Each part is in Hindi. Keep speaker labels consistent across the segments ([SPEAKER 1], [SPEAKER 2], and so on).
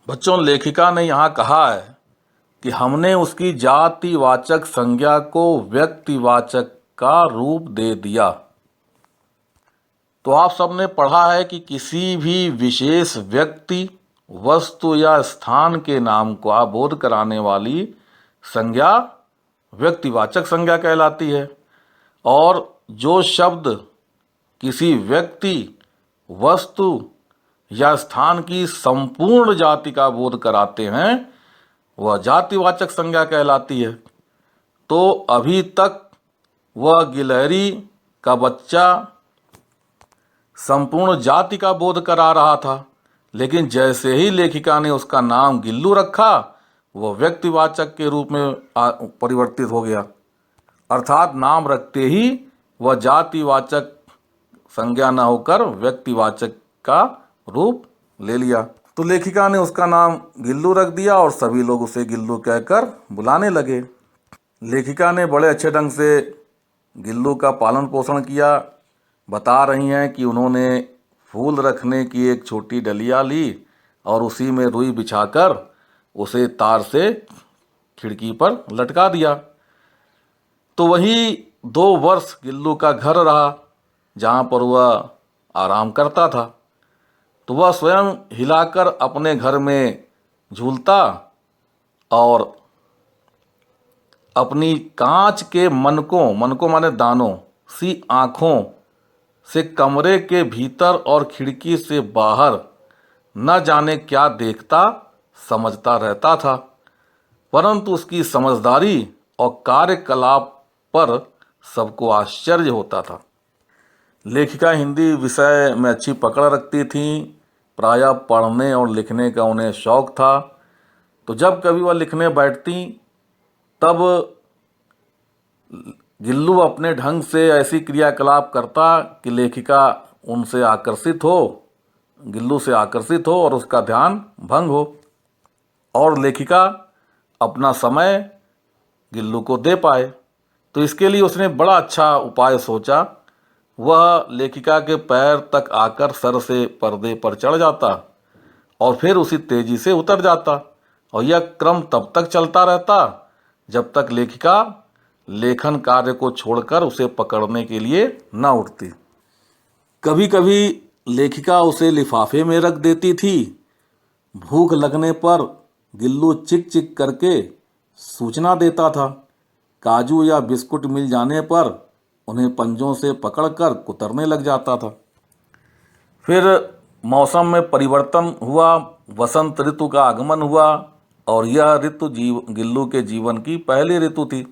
[SPEAKER 1] बच्चों, लेखिका ने यहाँ कहा है कि हमने उसकी जातिवाचक संज्ञा को व्यक्तिवाचक का रूप दे दिया। तो आप सबने पढ़ा है कि किसी भी विशेष व्यक्ति, वस्तु या स्थान के नाम का बोध कराने वाली संज्ञा व्यक्तिवाचक संज्ञा कहलाती है, और जो शब्द किसी व्यक्ति, वस्तु या स्थान की संपूर्ण जाति का बोध कराते हैं वह जातिवाचक संज्ञा कहलाती है। तो अभी तक वह गिलहरी का बच्चा संपूर्ण जाति का बोध करा रहा था, लेकिन जैसे ही लेखिका ने उसका नाम गिल्लू रखा वह व्यक्तिवाचक के रूप में परिवर्तित हो गया। अर्थात नाम रखते ही वह जातिवाचक संज्ञा न होकर व्यक्तिवाचक का रूप ले लिया। तो लेखिका ने उसका नाम गिल्लू रख दिया और सभी लोग उसे गिल्लू कहकर बुलाने लगे। लेखिका ने बड़े अच्छे ढंग से गिल्लू का पालन पोषण किया। बता रही हैं कि उन्होंने फूल रखने की एक छोटी डलिया ली और उसी में रुई बिछाकर उसे तार से खिड़की पर लटका दिया। तो वही 2 वर्ष गिल्लू का घर रहा जहाँ पर वह आराम करता था। तो वह स्वयं हिलाकर अपने घर में झूलता और अपनी कांच के मनकों माने दानों सी आँखों से कमरे के भीतर और खिड़की से बाहर न जाने क्या देखता समझता रहता था, परंतु उसकी समझदारी और कार्यकलाप पर सबको आश्चर्य होता था। लेखिका हिंदी विषय में अच्छी पकड़ रखती थीं। प्रायः पढ़ने और लिखने का उन्हें शौक़ था। तो जब कभी वह लिखने बैठती तब गिल्लू अपने ढंग से ऐसी क्रियाकलाप करता कि लेखिका उनसे आकर्षित हो, गिल्लू से आकर्षित हो और उसका ध्यान भंग हो, और लेखिका अपना समय गिल्लू को दे पाए। तो इसके लिए उसने बड़ा अच्छा उपाय सोचा। वह लेखिका के पैर तक आकर सर से पर्दे पर चढ़ जाता और फिर उसी तेजी से उतर जाता, और यह क्रम तब तक चलता रहता जब तक लेखिका लेखन कार्य को छोड़कर उसे पकड़ने के लिए न उठती। कभी कभी लेखिका उसे लिफाफे में रख देती थी। भूख लगने पर गिल्लू चिक चिक करके सूचना देता था। काजू या बिस्कुट मिल जाने पर उन्हें पंजों से पकड़कर कुतरने लग जाता था। फिर मौसम में परिवर्तन हुआ, वसंत ऋतु का आगमन हुआ, और यह ऋतु गिल्लू के जीवन की पहली ऋतु थी।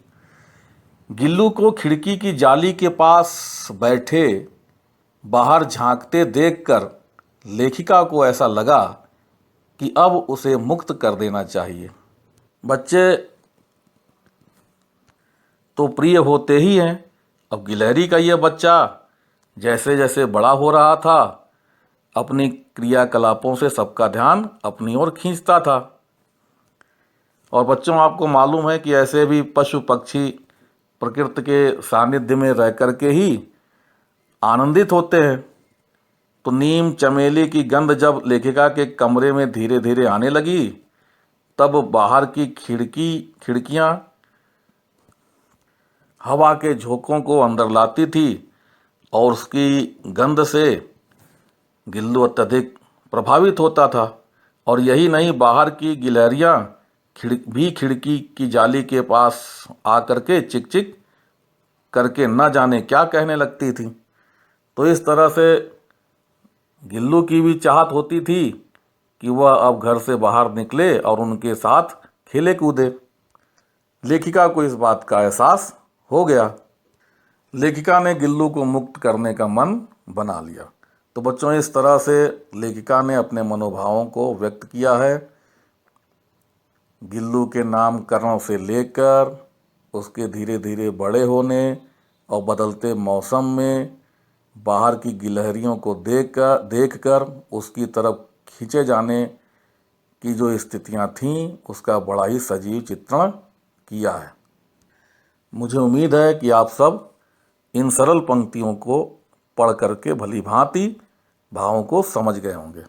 [SPEAKER 1] गिल्लू को खिड़की की जाली के पास बैठे बाहर झांकते देखकर लेखिका को ऐसा लगा कि अब उसे मुक्त कर देना चाहिए। बच्चे तो प्रिय होते ही हैं। अब गिलहरी का यह बच्चा जैसे जैसे बड़ा हो रहा था अपनी क्रियाकलापों से सबका ध्यान अपनी ओर खींचता था। और बच्चों, आपको मालूम है कि ऐसे भी पशु पक्षी प्रकृति के सानिध्य में रह कर के ही आनंदित होते हैं। तो नीम चमेली की गंध जब लेखिका के कमरे में धीरे धीरे आने लगी तब बाहर की खिड़कियां हवा के झोंकों को अंदर लाती थी और उसकी गंध से गिल्लू अत्यधिक प्रभावित होता था। और यही नहीं, बाहर की गिलहरियां भी खिड़की की जाली के पास आकर के चिक चिक करके न जाने क्या कहने लगती थी। तो इस तरह से गिल्लू की भी चाहत होती थी कि वह अब घर से बाहर निकले और उनके साथ खेले कूदे। लेखिका को इस बात का एहसास हो गया। लेखिका ने गिल्लू को मुक्त करने का मन बना लिया। तो बच्चों, इस तरह से लेखिका ने अपने मनोभावों को व्यक्त किया है। गिल्लू के नामकरण से लेकर उसके धीरे धीरे बड़े होने और बदलते मौसम में बाहर की गिलहरियों को देखकर उसकी तरफ खींचे जाने की जो स्थितियां थीं उसका बड़ा ही सजीव चित्रण किया है। मुझे उम्मीद है कि आप सब इन सरल पंक्तियों को पढ़ करके भली भांति भावों को समझ गए होंगे।